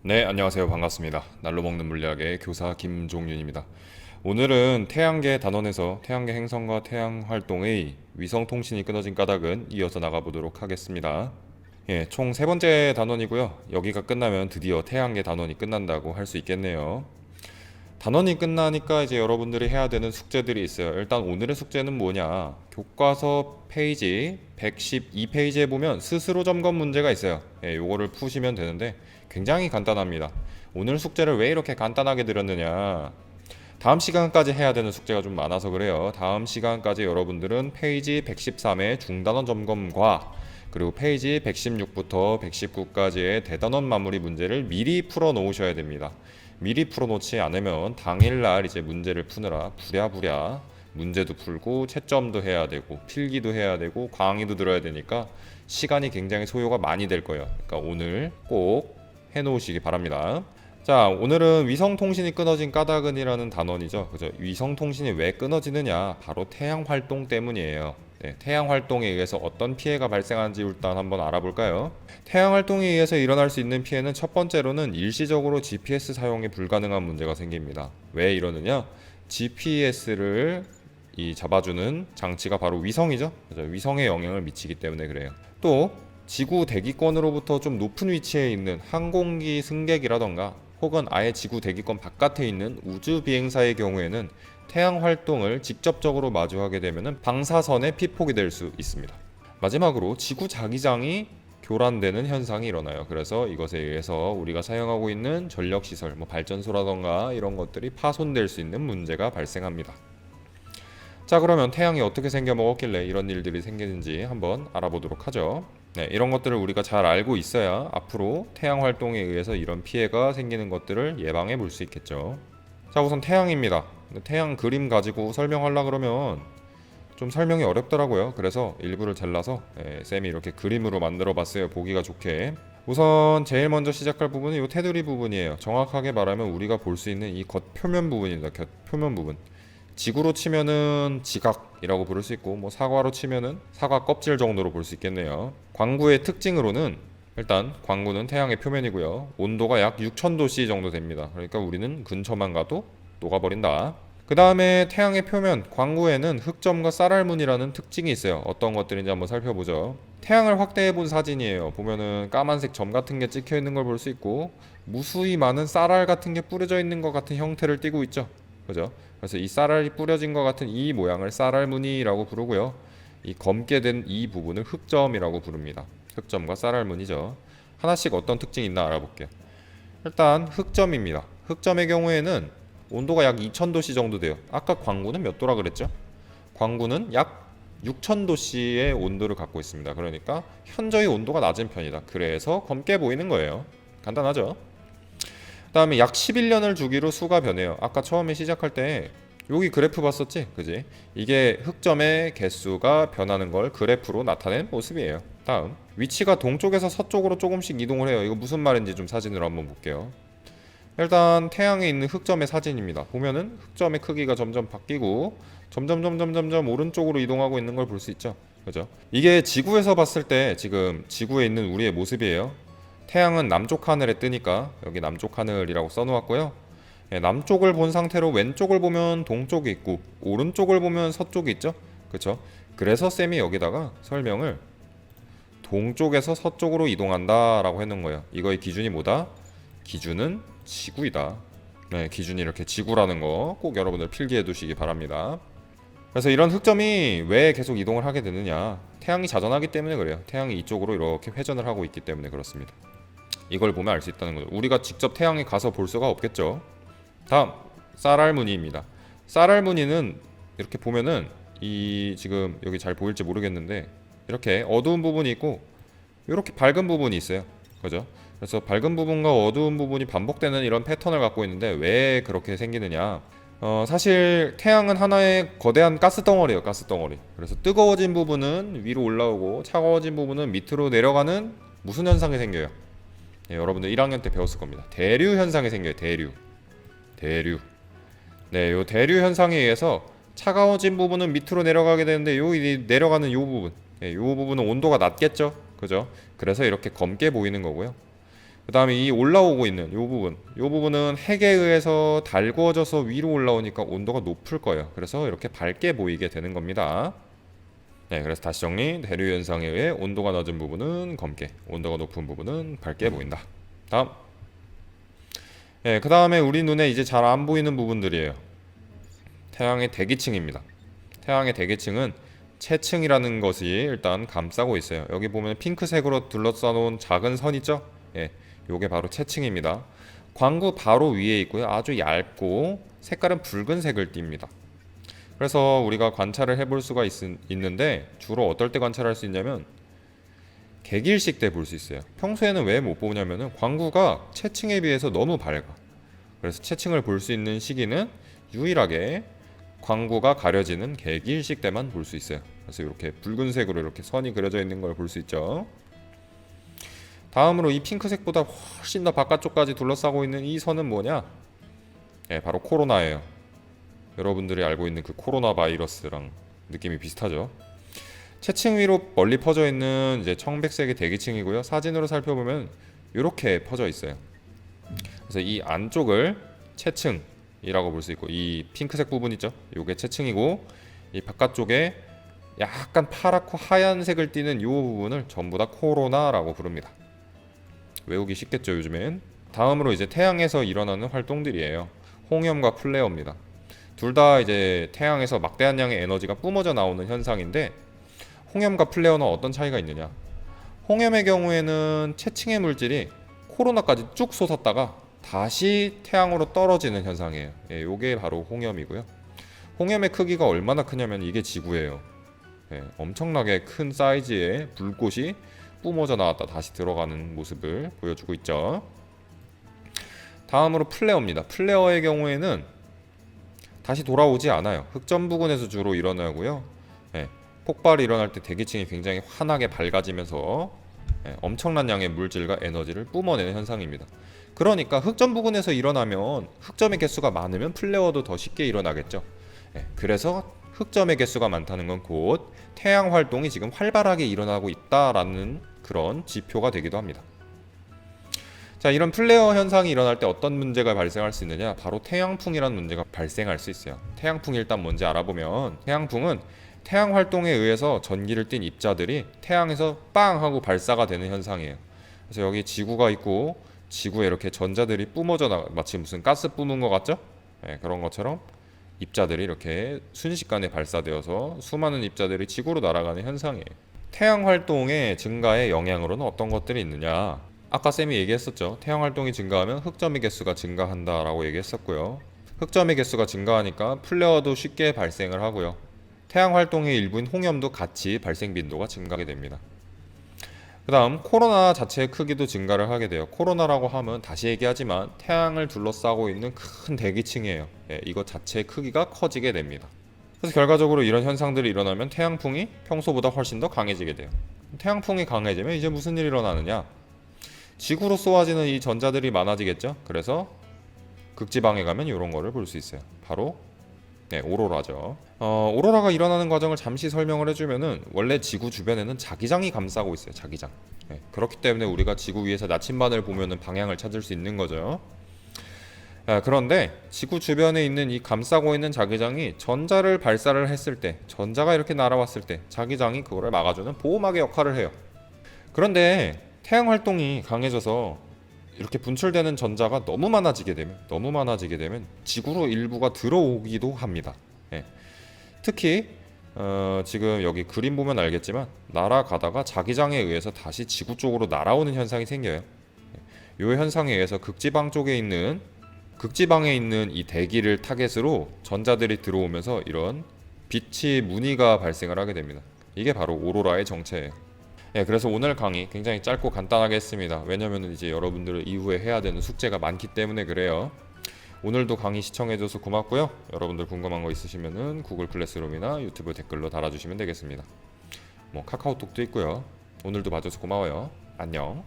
네, 안녕하세요. 반갑습니다. 날로 먹는 물리학의 교사 김종윤입니다. 오늘은 태양계 단원에서 태양계 행성과 태양 활동의 위성 통신이 끊어진 까닭은 이어서 나가보도록 하겠습니다. 예, 총 세 번째 단원이고요. 여기가 끝나면 드디어 태양계 단원이 끝난다고 할 수 있겠네요. 단원이 끝나니까 이제 여러분들이 해야 되는 숙제들이 있어요. 일단 오늘의 숙제는 뭐냐? 교과서 페이지 112페이지에 보면 스스로 점검 문제가 있어요. 예, 요거를 푸시면 되는데 굉장히 간단합니다. 오늘 숙제를 왜 이렇게 간단하게 드렸느냐? 다음 시간까지 해야 되는 숙제가 좀 많아서 그래요. 다음 시간까지 여러분들은 페이지 113의 중단원 점검과 그리고 페이지 116부터 119까지의 대단원 마무리 문제를 미리 풀어 놓으셔야 됩니다. 미리 풀어놓지 않으면 당일날 이제 문제를 푸느라 부랴부랴 문제도 풀고 채점도 해야 되고 필기도 해야 되고 강의도 들어야 되니까 시간이 굉장히 소요가 많이 될 거예요. 그러니까 오늘 꼭 해놓으시기 바랍니다. 자, 오늘은 위성통신이 끊어진 까닭은이라는 단원이죠. 그죠? 위성통신이 왜 끊어지느냐? 바로 태양 활동 때문이에요. 네, 태양 활동에 의해서 어떤 피해가 발생하는지 일단 한번 알아볼까요? 태양 활동에 의해서 일어날 수 있는 피해는 첫 번째로는 일시적으로 GPS 사용이 불가능한 문제가 생깁니다. 왜 이러느냐? GPS를 잡아주는 장치가 바로 위성이죠. 그죠? 위성에 영향을 미치기 때문에 그래요. 또 지구 대기권으로부터 좀 높은 위치에 있는 항공기 승객이라던가 혹은 아예 지구 대기권 바깥에 있는 우주 비행사의 경우에는 태양 활동을 직접적으로 마주하게 되면 방사선의 피폭이 될 수 있습니다. 마지막으로 지구 자기장이 교란되는 현상이 일어나요. 그래서 이것에 의해서 우리가 사용하고 있는 전력시설, 발전소라던가 이런 것들이 파손될 수 있는 문제가 발생합니다. 자, 그러면 태양이 어떻게 생겨 먹었길래 이런 일들이 생기는지 한번 알아보도록 하죠. 네, 이런 것들을 우리가 잘 알고 있어야 앞으로 태양 활동에 의해서 이런 피해가 생기는 것들을 예방해 볼 수 있겠죠. 자, 우선 태양입니다. 태양 그림 가지고 설명하려고 그러면 좀 설명이 어렵더라고요. 그래서 일부를 잘라서 쌤이 이렇게 그림으로 만들어 봤어요. 보기가 좋게. 우선 제일 먼저 시작할 부분은 이 테두리 부분이에요. 정확하게 말하면 우리가 볼 수 있는 이 겉표면 부분입니다. 겉표면 부분. 지구로 치면은 지각이라고 부를 수 있고 사과로 치면은 사과 껍질 정도로 볼 수 있겠네요. 광구의 특징으로는 일단 광구는 태양의 표면이고요. 온도가 약 6000도씨 정도 됩니다. 그러니까 우리는 근처만 가도 녹아버린다. 그 다음에 태양의 표면 광구에는 흑점과 쌀알무늬라는 특징이 있어요. 어떤 것들인지 한번 살펴보죠. 태양을 확대해 본 사진이에요. 보면은 까만색 점 같은 게 찍혀 있는 걸 볼 수 있고 무수히 많은 쌀알 같은 게 뿌려져 있는 것 같은 형태를 띠고 있죠. 그죠? 그래서 이 쌀알이 뿌려진 것 같은 이 모양을 쌀알무늬라고 부르고요. 이 검게 된 이 부분을 흑점이라고 부릅니다. 흑점과 쌀알무늬죠. 하나씩 어떤 특징이 있나 알아볼게요. 일단 흑점입니다. 흑점의 경우에는 온도가 약 2000도씨 정도 돼요. 아까 광구는 몇 도라 그랬죠? 광구는 약 6000도씨의 온도를 갖고 있습니다. 그러니까 현저히 온도가 낮은 편이다. 그래서 검게 보이는 거예요. 간단하죠? 그다음에 약 11년을 주기로 수가 변해요. 아까 처음에 시작할 때 여기 그래프 봤었지? 그지? 이게 흑점의 개수가 변하는 걸 그래프로 나타낸 모습이에요. 다음 위치가 동쪽에서 서쪽으로 조금씩 이동을 해요. 이거 무슨 말인지 좀 사진으로 한번 볼게요. 일단 태양에 있는 흑점의 사진입니다. 보면은 흑점의 크기가 점점 바뀌고 점점 오른쪽으로 이동하고 있는 걸 볼 수 있죠. 그죠? 이게 지구에서 봤을 때 지금 지구에 있는 우리의 모습이에요. 태양은 남쪽 하늘에 뜨니까 여기 남쪽 하늘이라고 써놓았고요. 남쪽을 본 상태로 왼쪽을 보면 동쪽이 있고 오른쪽을 보면 서쪽이 있죠. 그렇죠? 그래서 쌤이 여기다가 설명을 동쪽에서 서쪽으로 이동한다 라고 해놓은 거예요. 이거의 기준이 뭐다? 기준은 지구이다. 네, 기준이 이렇게 지구라는 거 꼭 여러분들 필기해 두시기 바랍니다. 그래서 이런 흑점이 왜 계속 이동을 하게 되느냐? 태양이 자전하기 때문에 그래요. 태양이 이쪽으로 이렇게 회전을 하고 있기 때문에 그렇습니다. 이걸 보면 알 수 있다는 거죠. 우리가 직접 태양에 가서 볼 수가 없겠죠. 다음 쌀알무늬입니다. 쌀알무늬는 이렇게 보면은 이 지금 여기 잘 보일지 모르겠는데 이렇게 어두운 부분이 있고 이렇게 밝은 부분이 있어요. 그죠? 그래서 밝은 부분과 어두운 부분이 반복되는 이런 패턴을 갖고 있는데 왜 그렇게 생기느냐? 사실 태양은 하나의 거대한 가스 덩어리예요. 가스 덩어리. 그래서 뜨거워진 부분은 위로 올라오고 차가워진 부분은 밑으로 내려가는 무슨 현상이 생겨요? 네, 여러분들 1학년 때 배웠을 겁니다. 대류 현상이 생겨요. 대류. 네, 요 대류 현상에 의해서 차가워진 부분은 밑으로 내려가게 되는데 요 내려가는 요 부분, 요 부분은 온도가 낮겠죠. 그죠? 그래서 이렇게 검게 보이는 거고요. 그 다음에 이 올라오고 있는 요 부분은 핵에 의해서 달구어져서 위로 올라오니까 온도가 높을 거예요. 그래서 이렇게 밝게 보이게 되는 겁니다. 네, 그래서 다시 정리. 대류 현상에 의해 온도가 낮은 부분은 검게, 온도가 높은 부분은 밝게 보인다. 다음. 네, 그 다음에 우리 눈에 이제 잘 안 보이는 부분들이에요. 태양의 대기층입니다. 태양의 대기층은 채층이라는 것이 일단 감싸고 있어요. 여기 보면 핑크색으로 둘러싸 놓은 작은 선 있죠? 예, 요게 바로 채층입니다. 광구 바로 위에 있고요. 아주 얇고 색깔은 붉은색을 띱니다. 그래서 우리가 관찰을 해볼 수가 있는데 주로 어떨 때 관찰할 수 있냐면 개기일식 때 볼 수 있어요. 평소에는 왜 못 보냐면은 광구가 채층에 비해서 너무 밝아. 그래서 채층을 볼 수 있는 시기는 유일하게 광구가 가려지는 개기일식 때만 볼 수 있어요. 그래서 이렇게 붉은색으로 이렇게 선이 그려져 있는 걸 볼 수 있죠. 다음으로 이 핑크색보다 훨씬 더 바깥쪽까지 둘러싸고 있는 이 선은 뭐냐? 네, 바로 코로나예요. 여러분들이 알고 있는 그 코로나 바이러스랑 느낌이 비슷하죠. 채층 위로 멀리 퍼져 있는 이제 청백색의 대기층이고요. 사진으로 살펴보면 이렇게 퍼져 있어요. 그래서 이 안쪽을 채층이라고 볼 수 있고, 이 핑크색 부분 있죠? 이게 채층이고, 이 바깥쪽에 약간 파랗고 하얀색을 띠는 이 부분을 전부 다 코로나라고 부릅니다. 외우기 쉽겠죠, 요즘엔. 다음으로 이제 태양에서 일어나는 활동들이에요. 홍염과 플레어입니다. 둘 다 이제 태양에서 막대한 양의 에너지가 뿜어져 나오는 현상인데, 홍염과 플레어는 어떤 차이가 있느냐? 홍염의 경우에는 채층의 물질이 코로나까지 쭉 솟았다가 다시 태양으로 떨어지는 현상이에요. 예, 요게 바로 홍염이고요. 홍염의 크기가 얼마나 크냐면 이게 지구예요. 예, 엄청나게 큰 사이즈의 불꽃이 뿜어져 나왔다 다시 들어가는 모습을 보여주고 있죠. 다음으로 플레어입니다. 플레어의 경우에는 다시 돌아오지 않아요. 흑점 부근에서 주로 일어나고요. 예, 폭발이 일어날 때 대기층이 굉장히 환하게 밝아지면서 엄청난 양의 물질과 에너지를 뿜어내는 현상입니다. 그러니까 흑점 부근에서 일어나면 흑점의 개수가 많으면 플레어도 더 쉽게 일어나겠죠. 그래서 흑점의 개수가 많다는 건 곧 태양 활동이 지금 활발하게 일어나고 있다라는 그런 지표가 되기도 합니다. 자, 이런 플레어 현상이 일어날 때 어떤 문제가 발생할 수 있느냐? 바로 태양풍이라는 문제가 발생할 수 있어요. 태양풍이 일단 뭔지 알아보면, 태양풍은 태양 활동에 의해서 전기를 띤 입자들이 태양에서 빵 하고 발사가 되는 현상이에요. 그래서 여기 지구가 있고 지구에 이렇게 전자들이 뿜어져 나, 마치 무슨 가스 뿜은 것 같죠? 네, 그런 것처럼 입자들이 이렇게 순식간에 발사되어서 수많은 입자들이 지구로 날아가는 현상이에요. 태양 활동의 증가의 영향으로는 어떤 것들이 있느냐? 아까 쌤이 얘기했었죠. 태양 활동이 증가하면 흑점의 개수가 증가한다라고 얘기했었고요. 흑점의 개수가 증가하니까 플레어도 쉽게 발생을 하고요. 태양 활동의 일부인 홍염도 같이 발생 빈도가 증가하게 됩니다. 그 다음 코로나 자체의 크기도 증가를 하게 돼요. 코로나라고 하면 다시 얘기하지만 태양을 둘러싸고 있는 큰 대기층이에요. 이것 자체의 크기가 커지게 됩니다. 그래서 결과적으로 이런 현상들이 일어나면 태양풍이 평소보다 훨씬 더 강해지게 돼요. 태양풍이 강해지면 이제 무슨 일이 일어나느냐? 지구로 쏘아지는 이 전자들이 많아지겠죠. 그래서 극지방에 가면 이런 거를 볼 수 있어요. 바로 오로라죠. 오로라가 일어나는 과정을 잠시 설명을 해주면은, 원래 지구 주변에는 자기장이 감싸고 있어요. 자기장. 그렇기 때문에 우리가 지구 위에서 나침반을 보면은 방향을 찾을 수 있는 거죠. 그런데 지구 주변에 있는 이 감싸고 있는 자기장이 전자를 발사를 했을 때, 전자가 이렇게 날아왔을 때 자기장이 그거를 막아주는 보호막의 역할을 해요. 그런데 태양 활동이 강해져서 이렇게 분출되는 전자가 너무 많아지게 되면 지구로 일부가 들어오기도 합니다. 특히 지금 여기 그림 보면 알겠지만 날아가다가 자기장에 의해서 다시 지구 쪽으로 날아오는 현상이 생겨요. 이 현상에 의해서 극지방에 있는 이 대기를 타겟으로 전자들이 들어오면서 이런 빛이 무늬가 발생을 하게 됩니다. 이게 바로 오로라의 정체예요. 그래서 오늘 강의 굉장히 짧고 간단하게 했습니다. 왜냐면 이제 여러분들 이후에 해야 되는 숙제가 많기 때문에 그래요. 오늘도 강의 시청해줘서 고맙고요. 여러분들 궁금한 거 있으시면은 구글 클래스룸이나 유튜브 댓글로 달아주시면 되겠습니다. 카카오톡도 있고요. 오늘도 봐줘서 고마워요. 안녕.